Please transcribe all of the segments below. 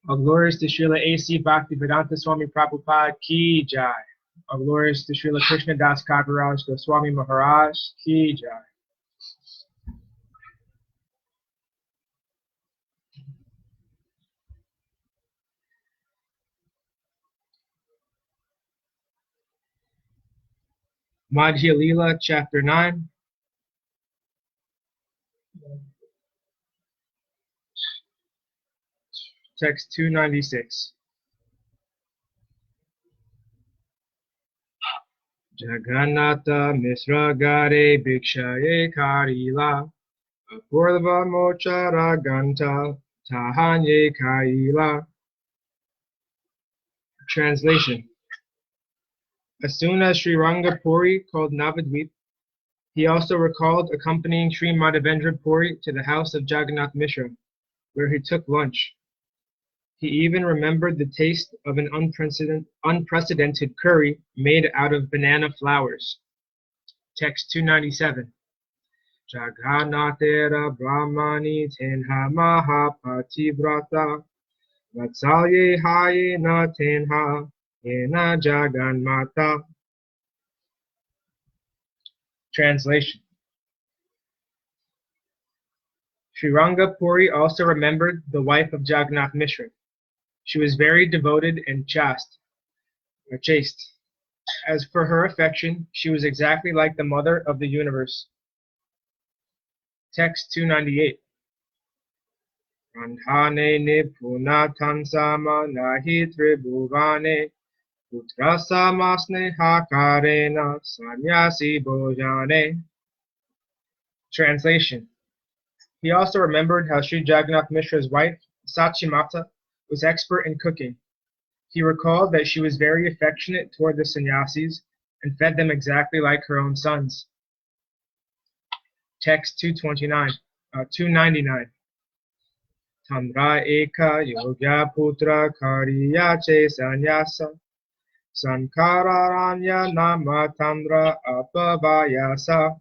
All glories to Srila A.C. Bhaktivedanta Swami Prabhupada Ki Jai. All glories to Srila Krishna Das Kaviraj Goswami Maharaj Ki Jai. Madhya Lila, Chapter 9. Text 296. Jagannatha Misra Gare Bhikshaye Karila Apurva Mochara Ganta Tahanye Kaila. Translation. As soon as Sri Ranga Puri called Navadvip, he also recalled accompanying Sri Madhavendra Puri to the house of Jagannath Mishra, where he took lunch. He even remembered the taste of an unprecedented curry made out of banana flowers. Text 297. Jagannathera Brahmani Tenha Mahapativrata Vatsalye Hayena Tenha Yena Jagannatha. Translation. Sri Ranga Puri also remembered the wife of Jagannath Mishra. She was very devoted and chaste. As for her affection, she was exactly like the mother of the universe. Text 298. Randhane nipuna tansama nahi tribhuvane putrasa masne hakarena sanyasi bhojane. Translation. He also remembered how Sri Jagannath Mishra's wife, Sachimata, was expert in cooking. He recalled that she was very affectionate toward the sannyasis and fed them exactly like her own sons. Text 299. Tandra eka yogya putra kariyache sannyasa sankararanya nama tandra apavayasa.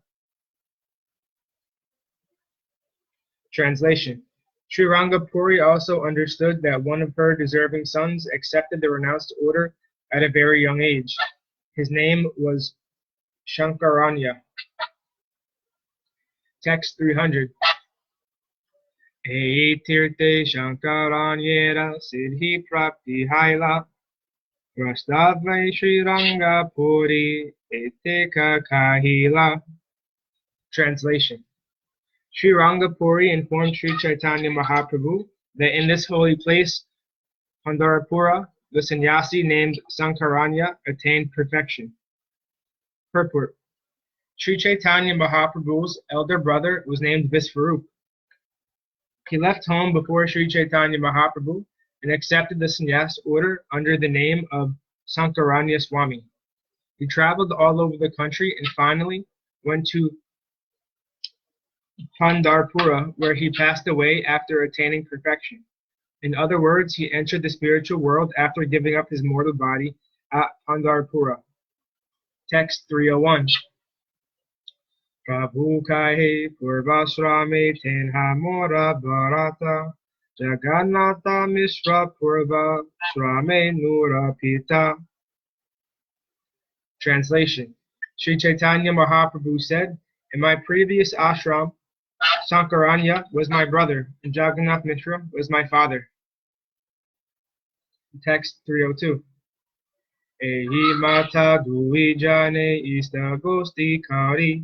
Translation. Sri Ranga Puri also understood that one of her deserving sons accepted the renounced order at a very young age. His name was Shankaranya. Text 300. Ei tirte Shankaranyera siddhi prapti haila prastadvai Sri Ranga Puri eteka kahila. Translation. Sri Ranga Puri informed Sri Chaitanya Mahaprabhu that in this holy place, Pandharpura, the sannyasi named Sankaranya attained perfection. Purport. Sri Chaitanya Mahaprabhu's elder brother was named Visvarup. He left home before Sri Chaitanya Mahaprabhu and accepted the sannyas order under the name of Sankaranya Swami. He traveled all over the country and finally went to Pandharpura, where he passed away after attaining perfection. In other words, he entered the spiritual world after giving up his mortal body at Pandharpura. Text 301. Prabhu kahe purvasrame tenha mora bharata Jagannatha Mishra purva srame nura pita. Translation. Sri Chaitanya Mahaprabhu said, in my previous ashram, Sankaranya was my brother, and Jagannath Mishra was my father. Text 302. Ehi mata duijane istagosti kari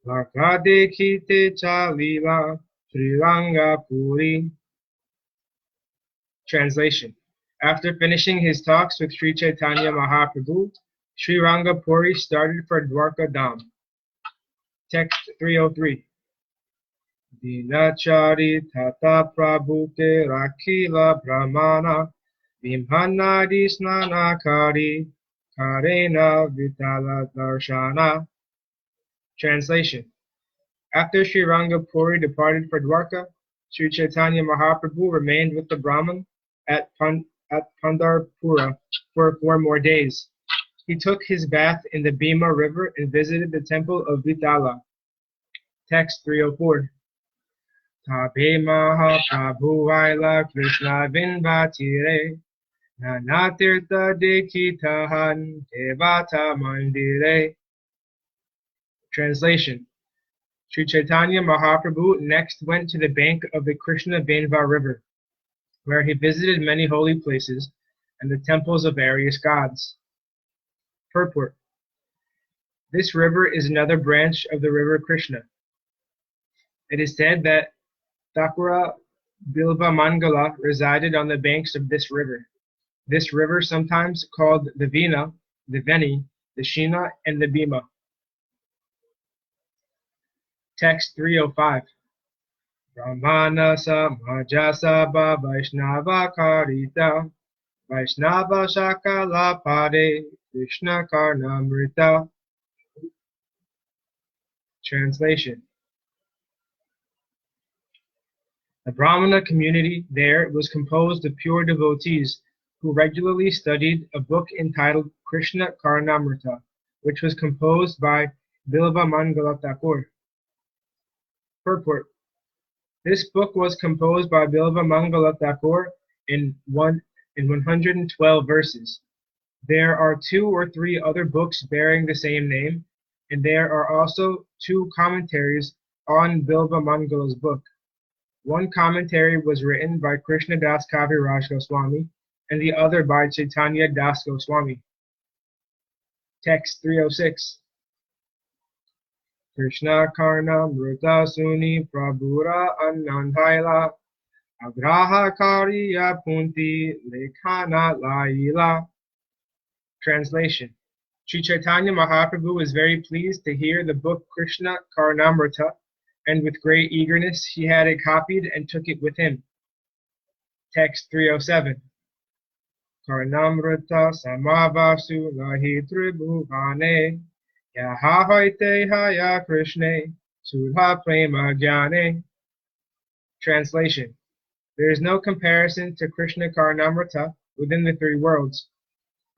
Lakade kite chalila Sri Ranga Puri. Translation. After finishing his talks with Sri Chaitanya Mahaprabhu, Sri Ranga Puri started for Dwarka Dham. Text 303. Dinachari tata prabhuke rakila brahmana Vimhanadi snanakari karena vitala darshana. Translation. After Sri Ranga Puri departed for Dwarka, Sri Chaitanya Mahaprabhu remained with the Brahman at Pandharpura for 4 more days. He took his bath in the Bhima river and visited the temple of Vitala. Text 304. Tabe Maha Prabhu Aila Krishna Vinvatire Nanatirtha Dekitahan Devata Mandire. Translation. Sri Chaitanya Mahaprabhu next went to the bank of the Krishna Benva river, where he visited many holy places and the temples of various gods. Purport. This river is another branch of the river Krishna. It is said that Thakura Bilva Mangala resided on the banks of this river. This river, sometimes called the Vina, the Veni, the Shina, and the Bhima. Text 305. Brahmana Samajasabha Vaishnava Karita Vaishnava Shakala Pade Krishna Karnamrita. Translation. The Brahmana community there was composed of pure devotees who regularly studied a book entitled Krishna Karnamrita, which was composed by Bilva Mangala Thakur. Purport. This book was composed by Bilva Mangala Thakur in 112 verses. There are 2 or 3 other books bearing the same name, and there are also 2 commentaries on Bilva Mangala's book. One commentary was written by Krishna Das Kaviraj Goswami, and the other by Chaitanya Das Goswami. Text 306. Krishna Karnamrita Suni Prabhura Anandhaila Agraha Kariya Punti Lekhana Laila. Translation. Sri Chaitanya Mahaprabhu was very pleased to hear the book Krishna Karnamrita, and with great eagerness he had it copied and took it with him. Text 307. Karnamrita Samavasu Lahi Tribhuvane Yaha Haite Haya Krishne Sudha Prema Jnane. Translation. There is no comparison to Krishna Karnamrita within the 3 worlds.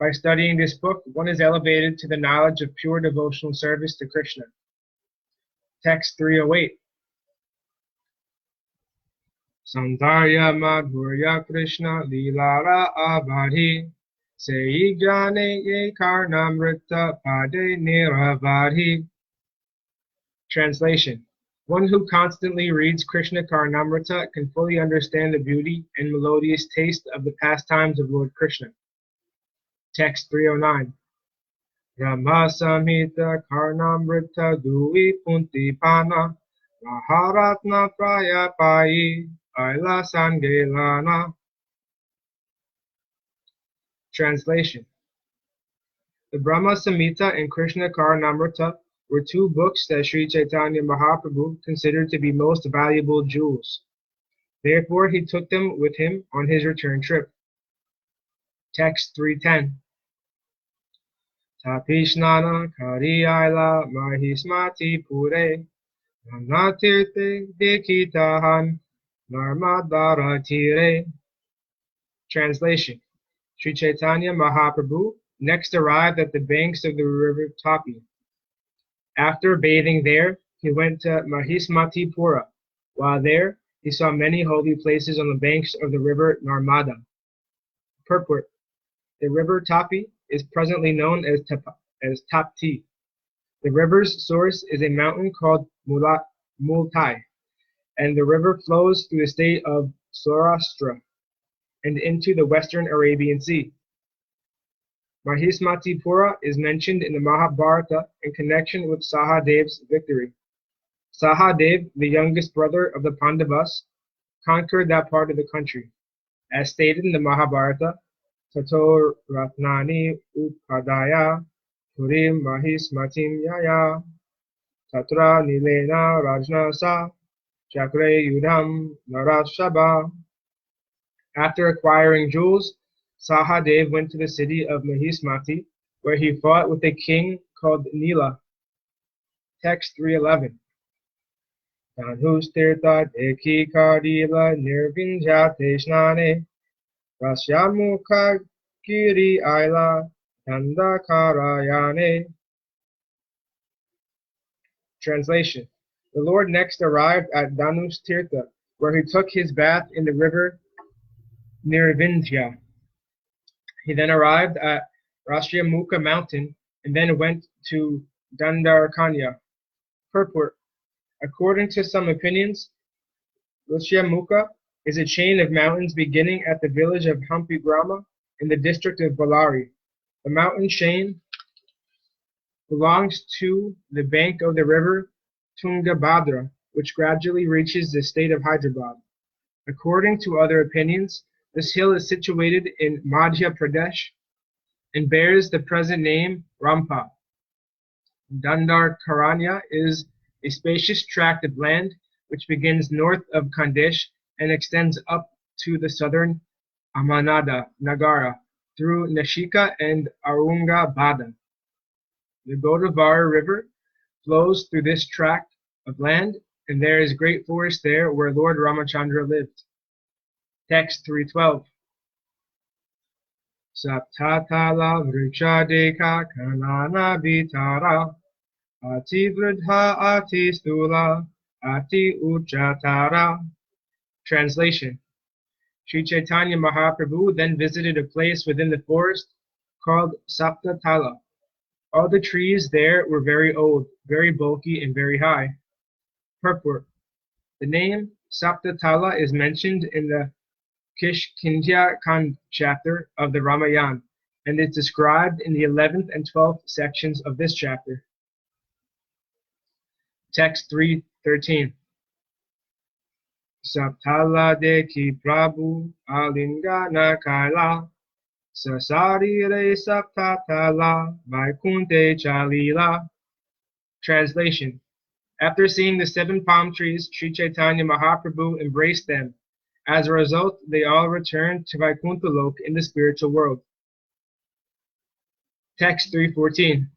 By studying this book, one is elevated to the knowledge of pure devotional service to Krishna. Text 308. Sandarya Madhurya Krishna Lilara Avadhi Sei Jane Ye Karnamrita Pade Niravadhi. Translation. One who constantly reads Krishna Karnamrita can fully understand the beauty and melodious taste of the pastimes of Lord Krishna. Text 309. Rama Samhita Karnamrita Dui Puntipana Maharatna Praya Pai Aila Sangelana. Translation. The Brahma Samhita and Krishna Karnamrita were 2 books that Sri Chaitanya Mahaprabhu considered to be most valuable jewels. Therefore, he took them with him on his return trip. Text 310. Tapishnana Kariyaila Mahismati Pure Nanatirte Dekitahan Narmadara Tire. Translation. Sri Chaitanya Mahaprabhu next arrived at the banks of the river Tapi. After bathing there, he went to Mahismati Pura. While there, he saw many holy places on the banks of the river Narmada. Purport. The river Tapi is presently known as Tapti. The river's source is a mountain called Multai, and the river flows through the state of Saurashtra and into the western Arabian Sea. Mahismati Pura is mentioned in the Mahabharata in connection with Sahadev's victory. Sahadev, the youngest brother of the Pandavas, conquered that part of the country. As stated in the Mahabharata, Tato Ratnani Upadaya Purim Mahismatim Yaya Tatra Nilena Rajnasa Chakre Yudham Narashaba. After acquiring jewels, Sahadev went to the city of Mahismati, where he fought with a king called Lila. Text 311. Tanhustirta Deki Kardila Nirvinjate Snane Rasyamukha Giri Aila Dandakarayane. Translation. The Lord next arrived at Danustirtha, where he took his bath in the river near Vindhya. He then arrived at Rashtriamukha mountain and then went to Dandarakanya. Purport. According to some opinions, Rashtriamukha is a chain of mountains beginning at the village of Hampi Grama in the district of Ballari. The mountain chain belongs to the bank of the river Tungabhadra, which gradually reaches the state of Hyderabad. According to other opinions, this hill is situated in Madhya Pradesh and bears the present name Rampa. Dandakaranya is a spacious tract of land which begins north of Khandesh and extends up to the southern Amanada Nagara through Nashika and Aurangabad. The Godavari River flows through this tract of land, and there is great forest there where Lord Ramachandra lived. Text 312. Saptatala vrichadeka kanana vitara ati vridha ati stula ati uchatara. Translation. Sri Chaitanya Mahaprabhu then visited a place within the forest called Saptatala. All the trees there were very old, very bulky, and very high. Purport. The name Saptatala is mentioned in the Kishkindya chapter of the Ramayana, and is described in the 11th and 12th sections of this chapter. Text 313. Saptala deki prabhu alingana kaila sasarire saptatala vaikunte chalila. Translation. After seeing the 7 palm trees, Sri Chaitanya Mahaprabhu embraced them. As a result, they all returned to Vaikuntha Lok in the spiritual world. Text 314.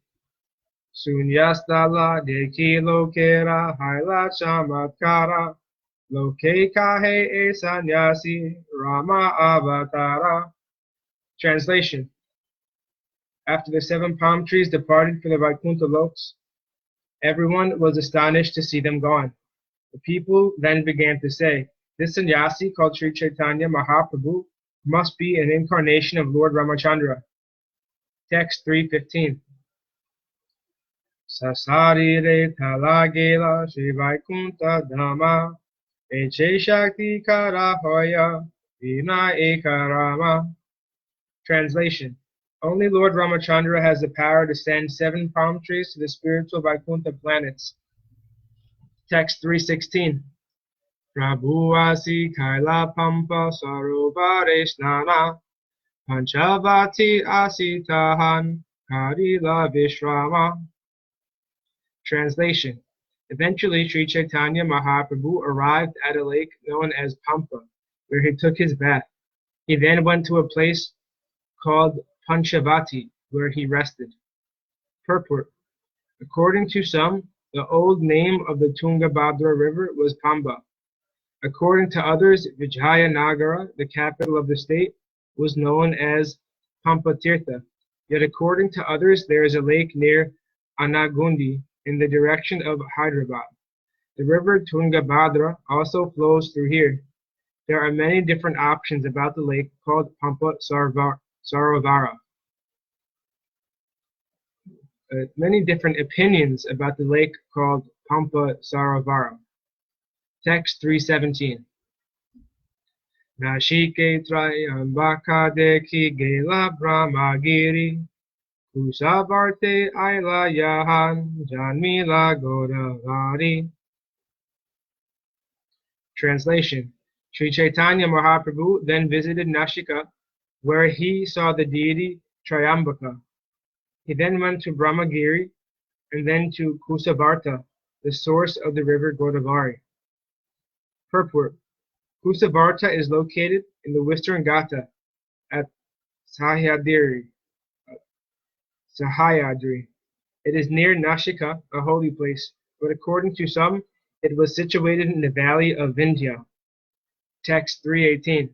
Sunyastala deki lokera haila chamatkara loke kahe e sanyasi rama avatara. Translation. After the 7 palm trees departed for the Vaikuntha Loks, everyone was astonished to see them gone. The people then began to say, this sannyasi called Sri Chaitanya Mahaprabhu must be an incarnation of Lord Ramachandra. Text 315. Sasarire talagela Sri Vaikuntha Dhamma Eche Shakti Kara Hoya Vina Ekarama. Translation. Only Lord Ramachandra has the power to send 7 palm trees to the spiritual Vaikuntha planets. Text 316. Prabhu asi kaila pampa sarovare snana panchavati asi tahan karila vishrama. Translation. Eventually, Sri Chaitanya Mahaprabhu arrived at a lake known as Pampa, where he took his bath. He then went to a place called Panchavati, where he rested. Purport. According to some, the old name of the Tungabhadra river was Pamba. According to others, Vijayanagara, the capital of the state, was known as Pampatirtha. Yet according to others, there is a lake near Anagundi in the direction of Hyderabad. The river Tungabhadra also flows through here. There are many different options about the lake called Pampa Sarovara. Many different opinions about the lake called Pampa Sarovara. Text 317. Nashike Trayambaka Deki Gela Brahmagiri Kusabarte Aila Yahan Janmila Godavari. Translation. Sri Chaitanya Mahaprabhu then visited Nashika, where he saw the deity Trayambaka. He then went to Brahmagiri and then to Kusavarta, the source of the river Godavari. Purport. Kusavarta is located in the Western Ghata at Sahyadri. It is near Nashika, a holy place, but according to some, it was situated in the valley of Vindhya. Text 318.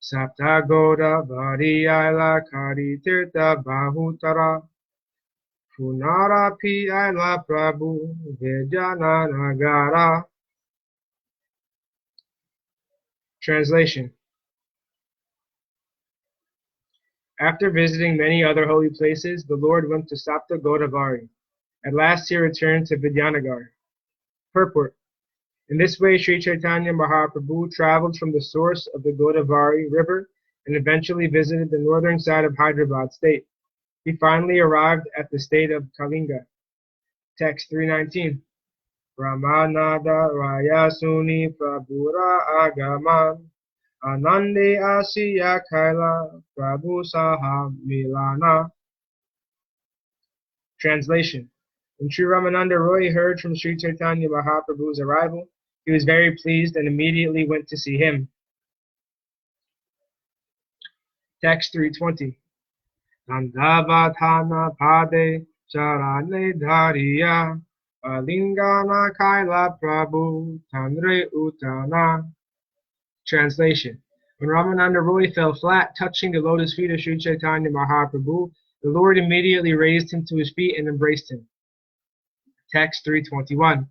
Sapta Goda Variyala Kari Tirtha Bahutara Punara Pi Aila Prabhu Vijana Nagara. Translation. After visiting many other holy places, the Lord went to Sapta Godavari. At last he returned to Vidyanagar. Purport. In this way, Sri Chaitanya Mahaprabhu traveled from the source of the Godavari river and eventually visited the northern side of Hyderabad state. He finally arrived at the state of Kalinga. Text 319. Ramanada Raya Suni Prabhura Agaman Anande Asiya Kaila Prabhu Saha Milana. Translation. When Sri Ramananda Roy heard from Sri Chaitanya Mahaprabhu's arrival, he was very pleased and immediately went to see him. Text 320. Nandavatana Pade Charane Dhariya Alingana Kaila Prabhu Tanre Utana. Translation. When Ramananda Roy fell flat, touching the lotus feet of Sri Chaitanya Mahaprabhu, the Lord immediately raised him to his feet and embraced him. Text 321.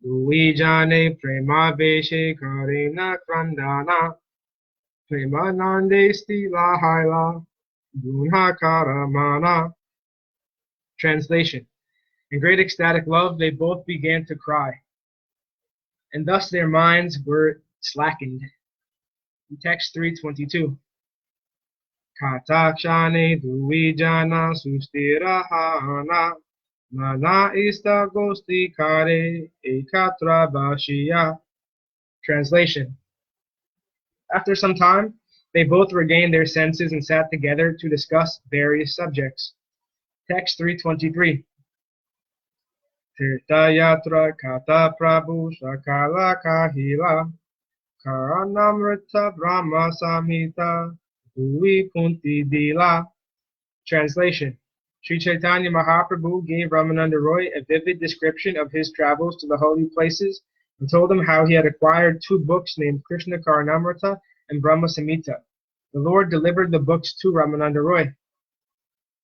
Luijane prema veshe karena krandana prema nande stila haila dunha karamana. Translation. In great ecstatic love, they both began to cry, and thus their minds were slackened. In text 322. Katakshane duijana sustirahana Mana ista gosti kare ekatra bashiya. Translation. After some time, they both regained their senses and sat together to discuss various subjects. Text 323. Tirthayatra kata prabhu sakala kahila Charanamrita brahma samhita dui kunti dila. Translation. Sri Chaitanya Mahaprabhu gave Ramananda Roy a vivid description of his travels to the holy places and told him how he had acquired 2 books named Krishna Charanamrita and Brahma Samhita. The Lord delivered the books to Ramananda Roy.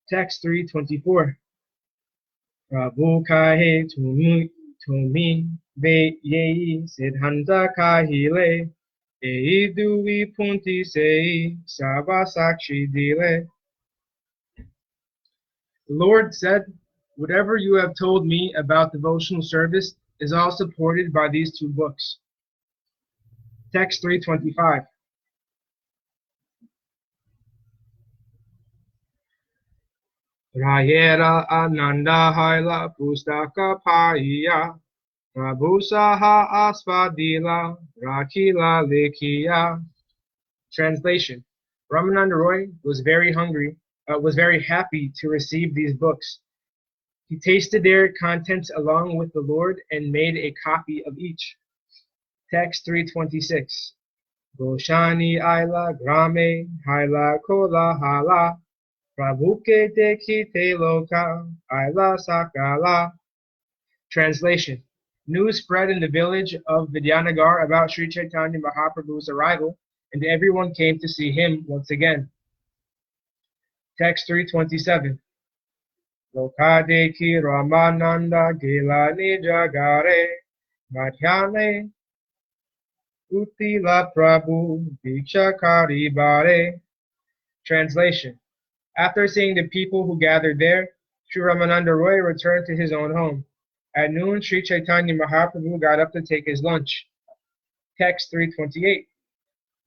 Text 324. Prabhu kahe tumi ve yei siddhanta kahile ei dui punti sei savasakshi dile. The Lord said, whatever you have told me about devotional service is all supported by these 2 books. Text 325. Rayera Ananda Haila Pustaka Paiya Prabhu Saha Asvadila Rakila Lekiya. Translation. Ramananda Roy was very happy to receive these books. He tasted their contents along with the Lord and made a copy of each. Text 326. Goshani Aila Grame Haila Kola Hala Prabhuke Dekite Loka Aila Sakala. Translation. News spread in the village of Vidyanagar about Sri Chaitanya Mahaprabhu's arrival, and everyone came to see him once again. Text 327. Lokadeki Ramananda Gilani Jagare Madhyane Utila Prabhu Diksha Karibare. Translation. After seeing the people who gathered there, Sri Ramananda Roy returned to his own home. At noon, Sri Chaitanya Mahaprabhu got up to take his lunch. Text 328.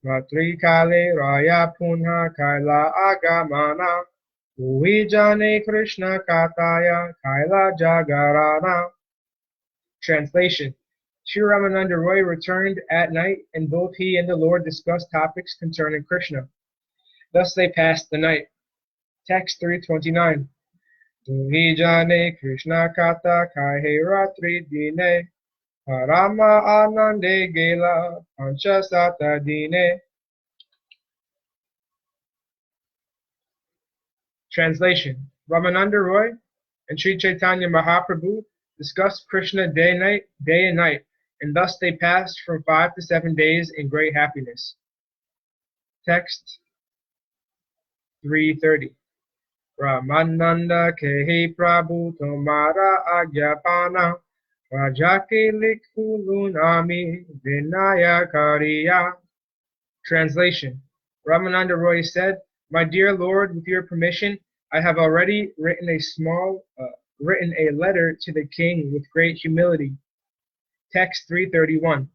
Ratri Kale Raya Punha Kaila Agamana Uijane Krishna Kataya Kaila Jagarana. Translation. Sri Ramananda Roy returned at night, and both he and the Lord discussed topics concerning Krishna. Thus they passed the night. Text 329. Uijane Krishna Kata Kahe Ratri Dine Parama Anande Gela Panchasata Dine. Translation. Ramananda Roy and Sri Chaitanya Mahaprabhu discussed Krishna day and night, and thus they passed from 5 to 7 days in great happiness. Text 330. Ramananda Kehi Prabhu Tomara Agyapana Rajake Likhulunami Vinaya Kariya. Translation. Ramananda Roy said, "My dear Lord, with your permission, I have already written a letter to the king with great humility." Text 331.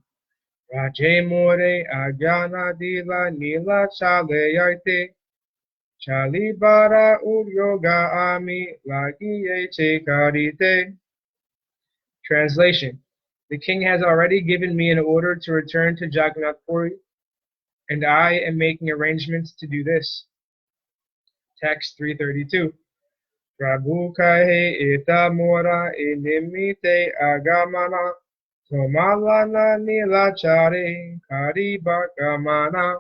Raje more agyana dila nila chaleyarte chalibara uryoga ami lagiye chekarite. Translation. The king has already given me an order to return to Jagannath Puri, and I am making arrangements to do this. Text 332. Prabhu kahe eta mora inimite agamana tomalana nilachare karibakamana.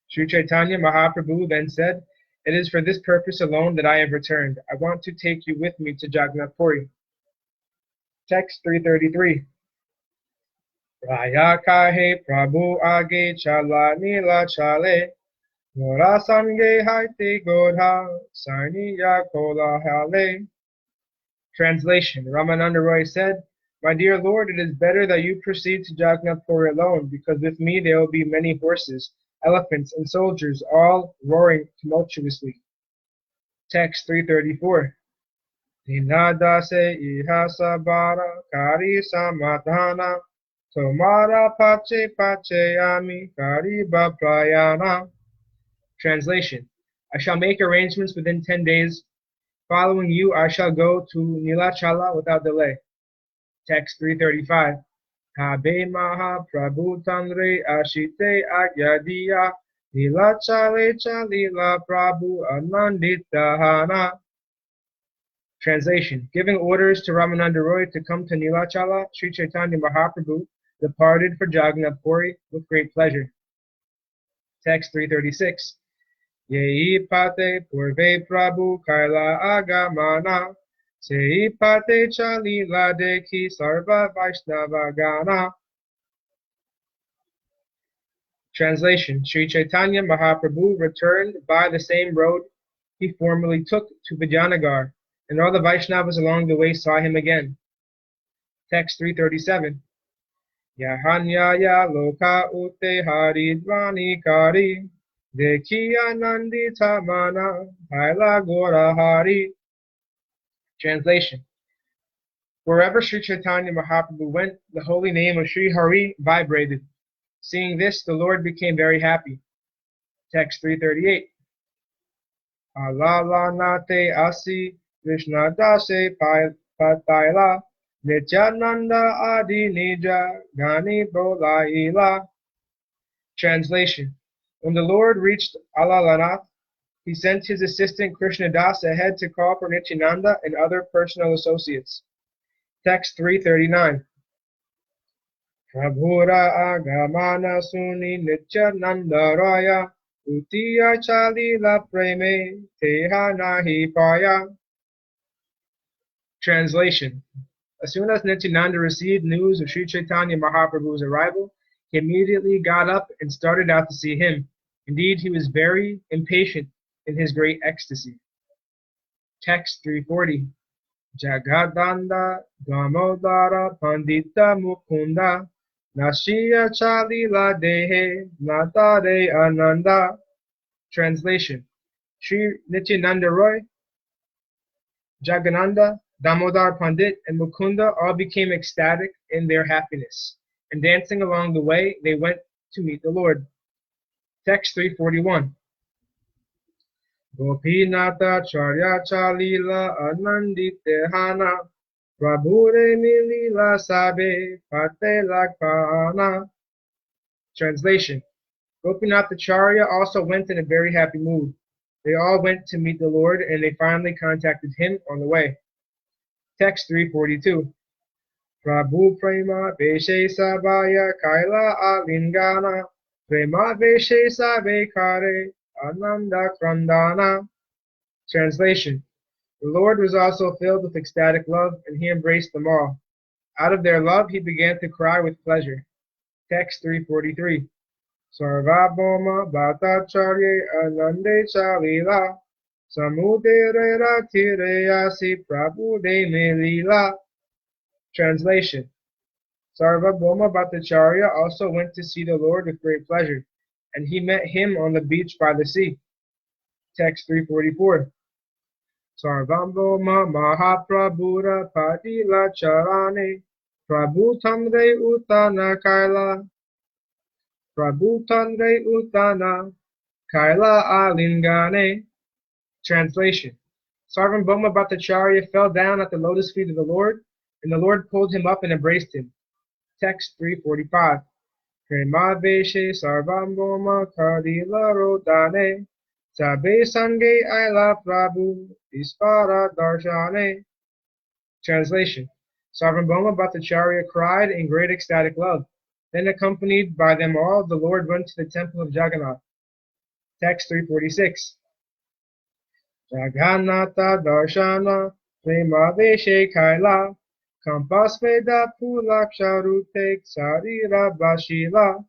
Sri Chaitanya Mahaprabhu then said, "It is for this purpose alone that I have returned. I want to take you with me to Jagannath Puri." Text 333. Raya kahe Prabhu age chala nila chale Mora sange haite godha sarniya kola hale. Translation. Ramananda Roy said, "My dear Lord, it is better that you proceed to Jagannath Puri alone, because with me there will be many horses, elephants, and soldiers, all roaring tumultuously." Text 334. Dinadase ihasabara kari samadhana tomara pache pache ami kari baprayana. Translation. I shall make arrangements within 10 days. Following you, I shall go to Nilachala without delay. Text 335. Habe maha prabhu tandre ashite agyadiya Nilachale chalila prabhu ananditahana. Translation. Giving orders to Ramananda Roy to come to Nilachala, Sri Chaitanya Mahaprabhu departed for Jagannath Puri with great pleasure. Text 336. Yei pate purve prabhu kaila agamana Sei pate chalila dekhi sarva vaishnava gana. Translation. Sri Chaitanya Mahaprabhu returned by the same road he formerly took to Vidyanagar, and all the Vaishnavas along the way saw him again. Text 337. Yahanyaya loka ute haridvani kari Dekhiya nandita mana Nitai Gaura Haribol. Translation. Wherever Sri Chaitanya Mahaprabhu went, the holy name of Sri Hari vibrated. Seeing this, the Lord became very happy. Text 338. Alala nate asi Vishnadase pataila Nityananda adi nija gani bolaila. Translation. When the Lord reached Alalanath, he sent his assistant Krishnadas ahead to call for Nityananda and other personal associates. Text 339. Prabhura agamana suni Nityananda raya Utiya chalila preme teha nahi paya. Translation. As soon as Nityananda received news of Sri Chaitanya Mahaprabhu's arrival, he immediately got up and started out to see him. Indeed, he was very impatient in his great ecstasy. Text 340. Jagadanda Damodara Pandita Mukunda Nashiya Chalila Dehe Natare Ananda. Translation. Sri Nityananda Roy, Jagannanda, Damodar Pandit, and Mukunda all became ecstatic in their happiness, and dancing along the way, they went to meet the Lord. Text 341. Gopinata Charya Chalila Ananditehana Prabhure Nilila Sabe Pate Lakpana. Translation. Gopinath Acharya also went in a very happy mood. They all went to meet the Lord, and they finally contacted him on the way. Text 342. Prabhu Prema Veshe Sabaya Kaila Alingana Prema Veshe Sabe Kare Ananda Krandana. Translation. The Lord was also filled with ecstatic love, and he embraced them all. Out of their love, he began to cry with pleasure. Text 343. Sarvabhoma Bhattacharya Anande Chalila Samudere ratire asi Prabhu de me lila. Translation. Sarvabhauma Bhattacharya also went to see the Lord with great pleasure, and he met him on the beach by the sea. Text 344. Sarvabhauma Mahaprabhura Padila Charane Prabhutamre Utana Kaila Prabhutamre Utana Kaila Alingane. Translation. Sarvabhauma Bhattacharya fell down at the lotus feet of the Lord, and the Lord pulled him up and embraced him. Text 345. Premaveshe Sarvabhauma Kadila Rodane Sabe Sange Aila Prabhu Ispara Darshane. Translation. Sarvabhauma Bhattacharya cried in great ecstatic love. Then, accompanied by them all, the Lord went to the temple of Jagannath. Text 346. Jagannatha Darshana Premaveshe Kaila Kampasveda Pulaksharute Sarira Bashila.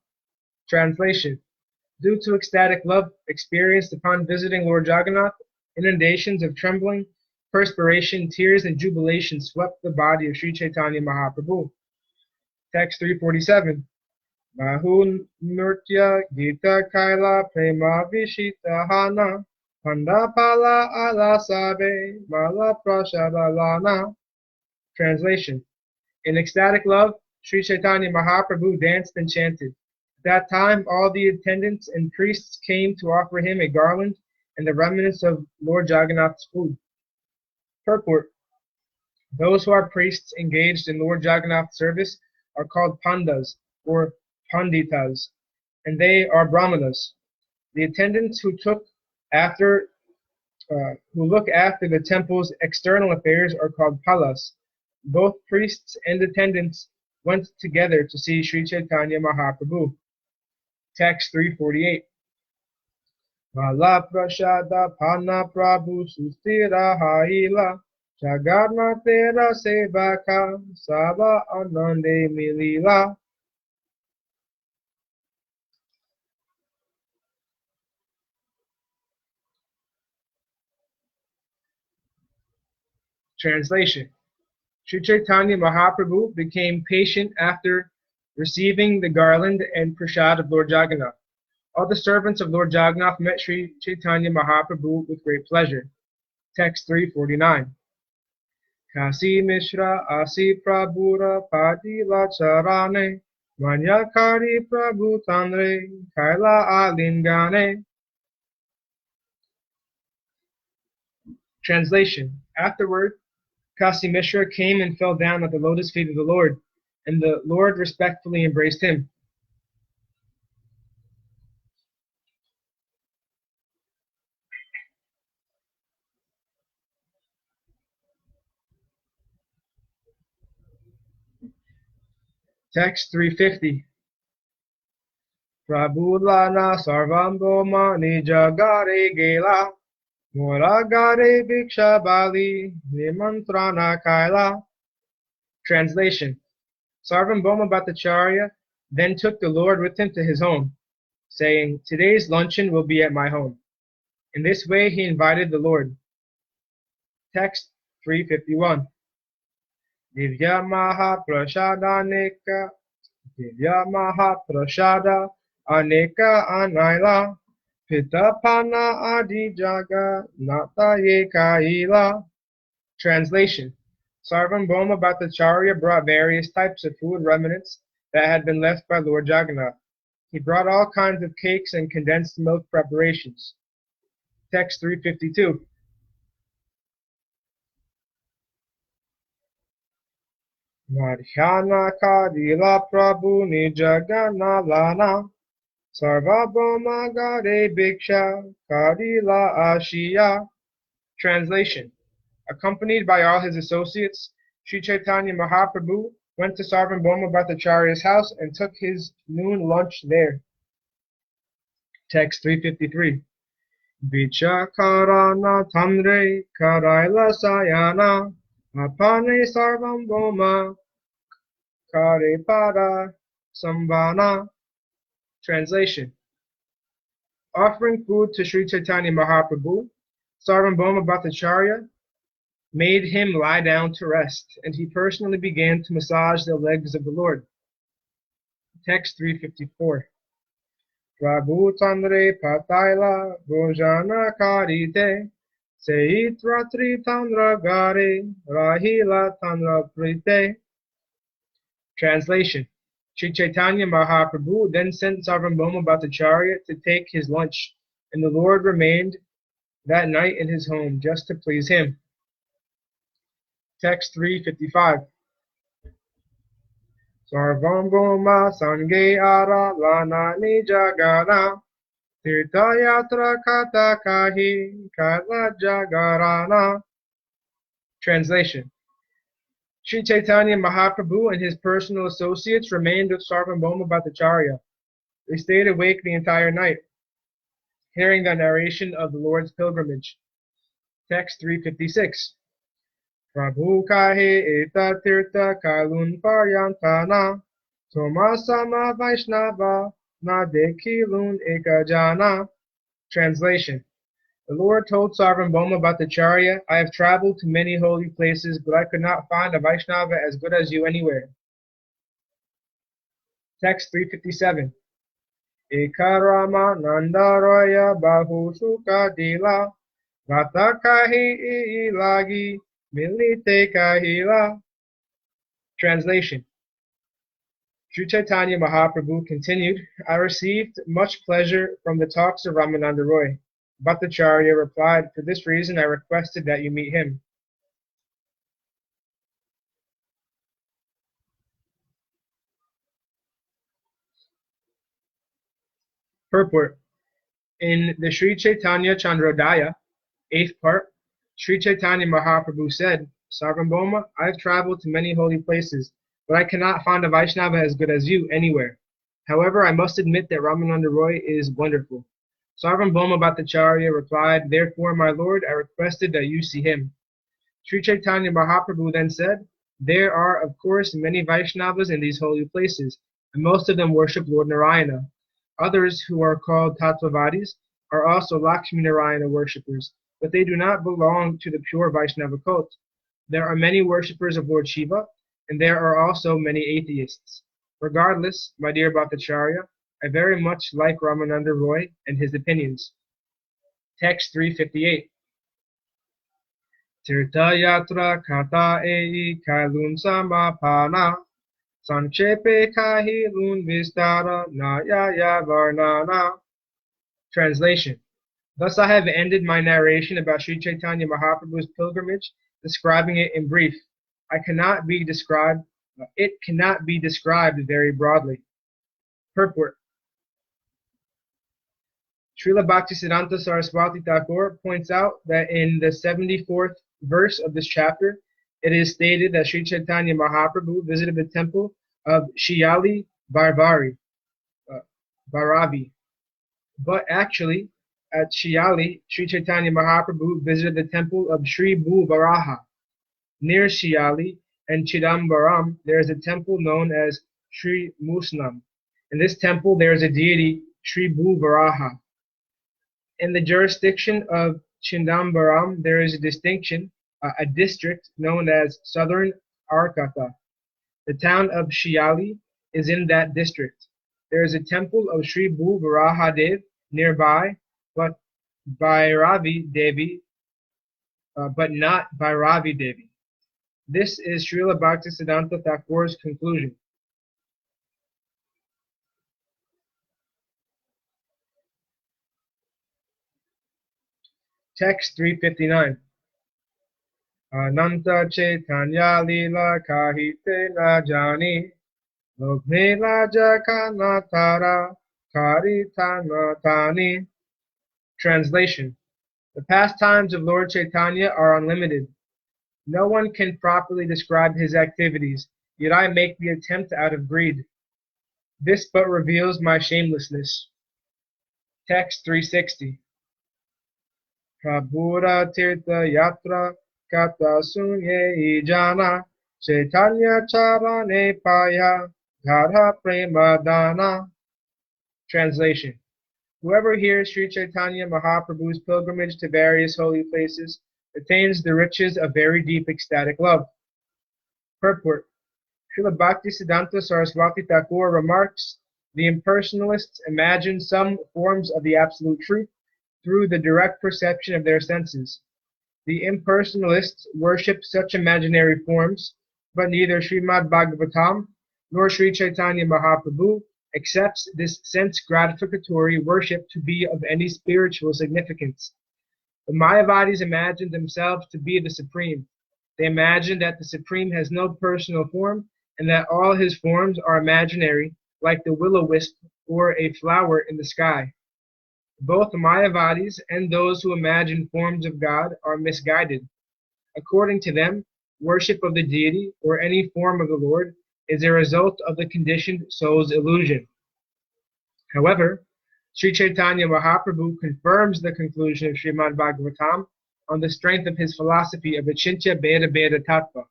Translation. Due to ecstatic love experienced upon visiting Lord Jagannath, inundations of trembling, perspiration, tears, and jubilation swept the body of Sri Chaitanya Mahaprabhu. Text 347. Bahu Nurtya Gita Kaila Prema Vishita Hana Pandapala Ala Sabe Mala Prashadalana. Translation. In ecstatic love, Sri Chaitanya Mahaprabhu danced and chanted. At that time, all the attendants and priests came to offer him a garland and the remnants of Lord Jagannath's food. Purport. Those who are priests engaged in Lord Jagannath's service are called pandas or panditas, and they are brahmanas. The attendants who look after the temple's external affairs are called palas. Both priests and attendants went together to see Sri Chaitanya Mahaprabhu. Text 348. Mala prashada panna prabhu sustira haila Jagarnatera sevaka sava anande milila. Translation. Sri Chaitanya Mahaprabhu became patient after receiving the garland and prasad of Lord Jagannath. All the servants of Lord Jagannath met Sri Chaitanya Mahaprabhu with great pleasure. Text 349. Kasi Mishra Asi Prabhura Padila Charane Manyakari Prabhu Tanre Kaila Alingane. Translation. Afterward, Kasi Mishra came and fell down at the lotus feet of the Lord, and the Lord respectfully embraced him. Text 350. Prabhulana Sarvambhoma Nijagare Gela Moragare Bhiksha Bali Nimantrana Kaila. Translation. Sarvabhauma Bhattacharya then took the Lord with him to his home, saying, "Today's luncheon will be at my home." In this way he invited the Lord. Text 351. Divya Mahaprashada Aneka Anaila Pitapana Adi Jaga Nata Yekaila. Translation. Sarvabhauma Bhattacharya brought various types of food remnants that had been left by Lord Jagannath. He brought all kinds of cakes and condensed milk preparations. Text 352. Madhyana Kadila Prabhu Nijagana Lana Sarvabhauma Gare Bhiksha Kadila Ashiya. Translation. Accompanied by all his associates, Sri Chaitanya Mahaprabhu went to Sarvabhauma Bhattacharya's house and took his noon lunch there. Text 353. Vichakarana Tamre Karaila Sayana Apane Sarvabhauma Karepada Sambhana. Translation. Offering food to Sri Chaitanya Mahaprabhu, Sarvabhauma Bhattacharya made him lie down to rest, and he personally began to massage the legs of the Lord. Text 354. Prabhu Tandre Pataila Bhojana Karite Seitratri Tandra Gare Rahila Tandra Prite. Translation. Sri Chaitanya Mahaprabhu then sent Sarvabhauma Bhattacharya to take his lunch, and the Lord remained that night in his home just to please him. Text 355. Sarvabhauma Sange Ara Lana Nijagana Tirthayatra Kata Kahi Kala Jagarana. Translation. Sri Chaitanya Mahaprabhu and his personal associates remained with Sarvabhauma Bhattacharya. They stayed awake the entire night, hearing the narration of the Lord's pilgrimage. Text 356. Prabhu kahe eta tirtha kalun paryantana Tomasama Vaishnava na dekhilun ekajana. Translation. The Lord told Sarvabhauma Bhattacharya, I have traveled to many holy places, but I could not find a Vaishnava as good as you anywhere. Text 357. Ekarama nandaraya bahu sukha dila Vata kahi ilagi milite kahila. Translation. Sri Chaitanya Mahaprabhu continued, I received much pleasure from the talks of Ramananda Roy. Bhattacharya replied, for this reason I requested that you meet him. Purport. In the Sri Chaitanya Chandrodaya, 8th part, Sri Chaitanya Mahaprabhu said, Sarvabhauma, I have traveled to many holy places, but I cannot find a Vaishnava as good as you anywhere. However, I must admit that Ramananda Roy is wonderful. Sarvabhauma Bhattacharya replied, therefore, my lord, I requested that you see him. Sri Chaitanya Mahaprabhu then said, there are, of course, many Vaishnavas in these holy places, and most of them worship Lord Narayana. Others, who are called Tattvavadis, are also Lakshmi Narayana worshippers, but they do not belong to the pure Vaishnava cult. There are many worshippers of Lord Shiva, and there are also many atheists. Regardless, my dear Bhattacharya, I very much like Ramananda Roy and his opinions. Text 358. Tirtha yatra kata ei kailun samapana sanchepe kahilun vistara nayaya varnana. Translation. Thus I have ended my narration about Sri Chaitanya Mahaprabhu's pilgrimage, describing it in brief. It cannot be described very broadly. Purport. Srila Bhaktisiddhanta Saraswati Thakur points out that in the 74th verse of this chapter, it is stated that Sri Chaitanya Mahaprabhu visited the temple of Shiyali Bhairavi. But actually, at Shiyali, Sri Chaitanya Mahaprabhu visited the temple of Sri Bhu-varaha. Near Shiyali and Chidambaram, there is a temple known as Sri Musnam. In this temple, there is a deity, Sri Bhu-varaha. In the jurisdiction of Chidambaram, there is a district known as Southern Arcata. The town of Shiyali is in that district. There is a temple of Sri Bhu-varaha Dev nearby, but not Bhairavi Devi. This is Srila Bhaktisiddhanta Thakur's conclusion. Text 359. Ananta Chaitanya lila kahite na jani Lobne la jaganatara karitanatani. Translation. The pastimes of Lord Chaitanya are unlimited. No one can properly describe his activities, yet I make the attempt out of greed. This but reveals my shamelessness. Text 360. Prabhura Tirtha Yatra Kata Sunye Ijana Chaitanya Charitamrta Madhya Garha Prema Dana. Translation. Whoever hears Sri Chaitanya Mahaprabhu's pilgrimage to various holy places attains the riches of very deep ecstatic love. Purport. Srila Bhakti Siddhanta Saraswati Thakur remarks, the impersonalists imagine some forms of the absolute truth through the direct perception of their senses. The impersonalists worship such imaginary forms, but neither Srimad Bhagavatam nor Sri Chaitanya Mahaprabhu accepts this sense-gratificatory worship to be of any spiritual significance. The Mayavadis imagine themselves to be the Supreme. They imagine that the Supreme has no personal form and that all his forms are imaginary, like the will-o-wisp or a flower in the sky. Both Mayavadis and those who imagine forms of God are misguided. According to them, worship of the deity or any form of the Lord is a result of the conditioned soul's illusion. However, Sri Chaitanya Mahaprabhu confirms the conclusion of Srimad Bhagavatam on the strength of his philosophy of Achintya Bheda Bheda Tattva.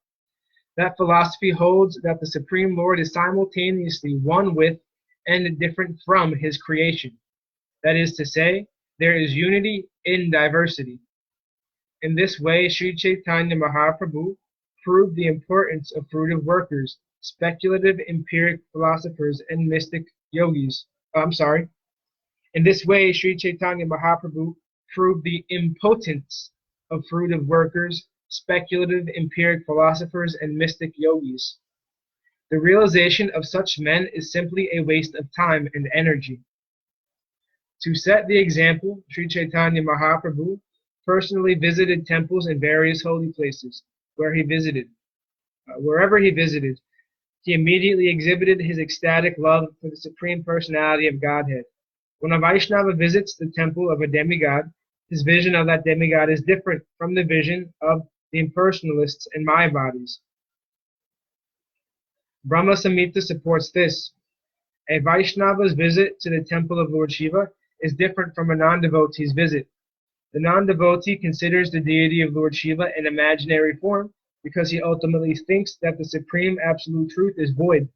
That philosophy holds that the Supreme Lord is simultaneously one with and different from his creation. That is to say, there is unity in diversity. In this way, Sri Chaitanya Mahaprabhu proved the importance of fruitive workers, speculative empiric philosophers, and mystic yogis. In this way, Sri Chaitanya Mahaprabhu proved the impotence of fruitive workers, speculative empiric philosophers, and mystic yogis. The realization of such men is simply a waste of time and energy. To set the example, Sri Chaitanya Mahaprabhu personally visited temples in various holy places wherever he visited. He immediately exhibited his ecstatic love for the Supreme Personality of Godhead. When a Vaishnava visits the temple of a demigod, his vision of that demigod is different from the vision of the impersonalists and Mayavadis. Brahma Samhita supports this. A Vaishnava's visit to the temple of Lord Shiva is different from a non-devotee's visit. The non-devotee considers the deity of Lord Shiva an imaginary form because he ultimately thinks that the supreme absolute truth is void.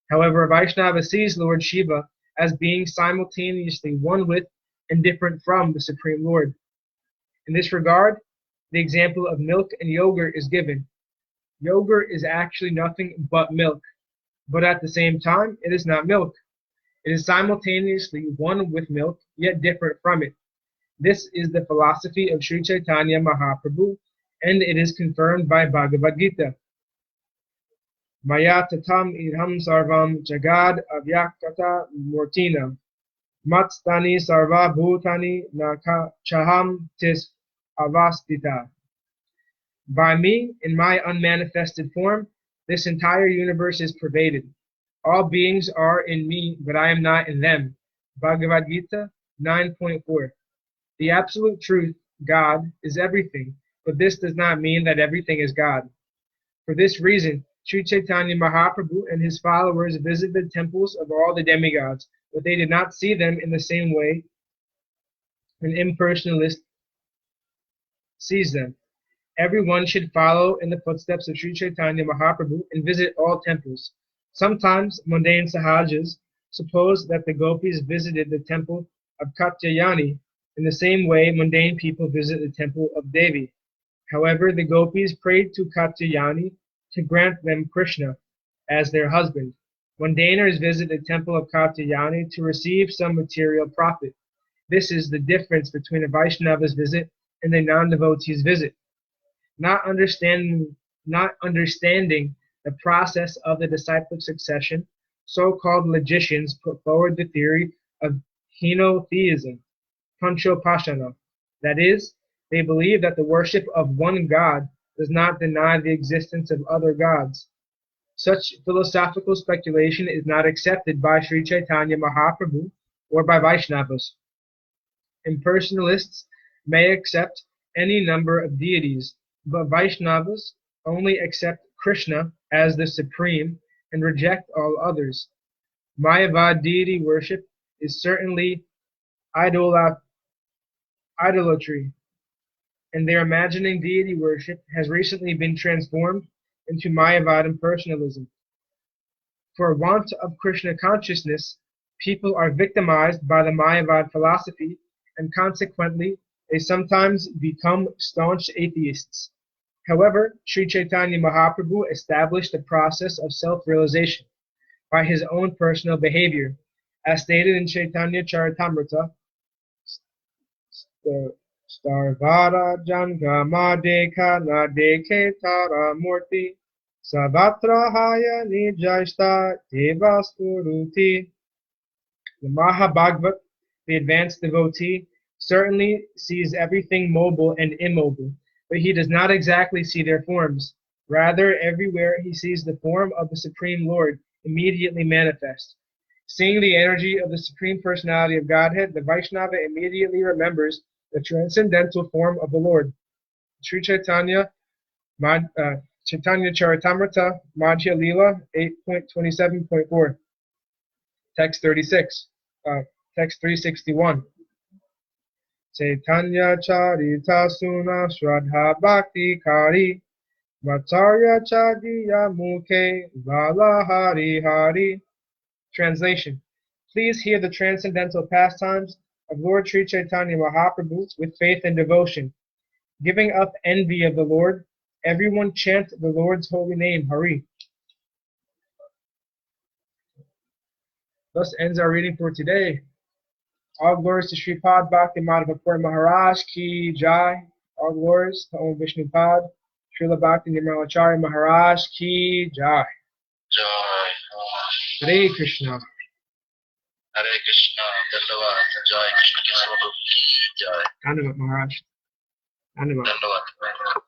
However, a Vaishnava sees Lord Shiva as being simultaneously one with and different from the Supreme Lord. In this regard, the example of milk and yogurt is given. Yogurt is actually nothing but milk, but at the same time, it is not milk. It is simultaneously one with milk, yet different from it. This is the philosophy of Sri Chaitanya Mahaprabhu, and it is confirmed by Bhagavad Gita. Maya tatam idham sarvam jagad avyaktata murtina matstani sarva bhutani chaham tis avastita. By me, in my unmanifested form, this entire universe is pervaded. All beings are in me, but I am not in them. Bhagavad Gita 9.4. The absolute truth, God, is everything, but this does not mean that everything is God. For this reason, Sri Chaitanya Mahaprabhu and his followers visited temples of all the demigods, but they did not see them in the same way an impersonalist sees them. Everyone should follow in the footsteps of Sri Chaitanya Mahaprabhu and visit all temples. Sometimes mundane sahajas suppose that the gopis visited the temple of Katyayani in the same way mundane people visit the temple of Devi. However, the gopis prayed to Katyayani to grant them Krishna as their husband. Mundaners visit the temple of Katyayani to receive some material profit. This is the difference between a Vaishnava's visit and a non-devotee's visit. Not understanding the process of the disciplic succession, so-called logicians put forward the theory of henotheism, panchopashana. That is, they believe that the worship of one God does not deny the existence of other gods. Such philosophical speculation is not accepted by Sri Chaitanya Mahaprabhu or by Vaishnavas. Impersonalists may accept any number of deities, but Vaishnavas only accept Krishna as the supreme and reject all others. Mayavad deity worship is certainly idolatry, and their imagining deity worship has recently been transformed into Mayavad impersonalism. For want of Krishna consciousness, People are victimized by the Mayavad philosophy, and consequently, they sometimes become staunch atheists. However, Sri Chaitanya Mahaprabhu established a process of self-realization by his own personal behavior, as stated in Chaitanya Charitamrta, Starvara Janga Madeka Nadeke Tara Murti Savatra Haya Nijaista Devasturuti. The Mahabhagavat, the advanced devotee, certainly sees everything mobile and immobile, but he does not exactly see their forms. Rather, everywhere he sees the form of the Supreme Lord immediately manifest. Seeing the energy of the Supreme Personality of Godhead, the Vaishnava immediately remembers the transcendental form of the Lord. Sri Chaitanya, Chaitanya Charitamrta Madhya Lila 8.27.4. Text 36. Text 361. Chaitanya Charita Suna Shraddha Bhakti Kari Vatarya Chadiya Mukhe Vala Hari Hari. Translation. Please hear the transcendental pastimes of Lord Sri Chaitanya Mahaprabhu with faith and devotion. Giving up envy of the Lord, everyone chant the Lord's holy name, Hari. Thus ends our reading for today. All glories to Sripad Bhakti Madhava Puri Maharaj Ki Jai. All glories to Om Vishnupad, Srila Bhakti Nirmalacharya Maharaj Ki Jai. Jai. Hare Krishna. Hare Krishna. Dandavad. Jai Krishna Ki Jai. Dhanyavad Maharaj. Dhanyavad. Dandavad.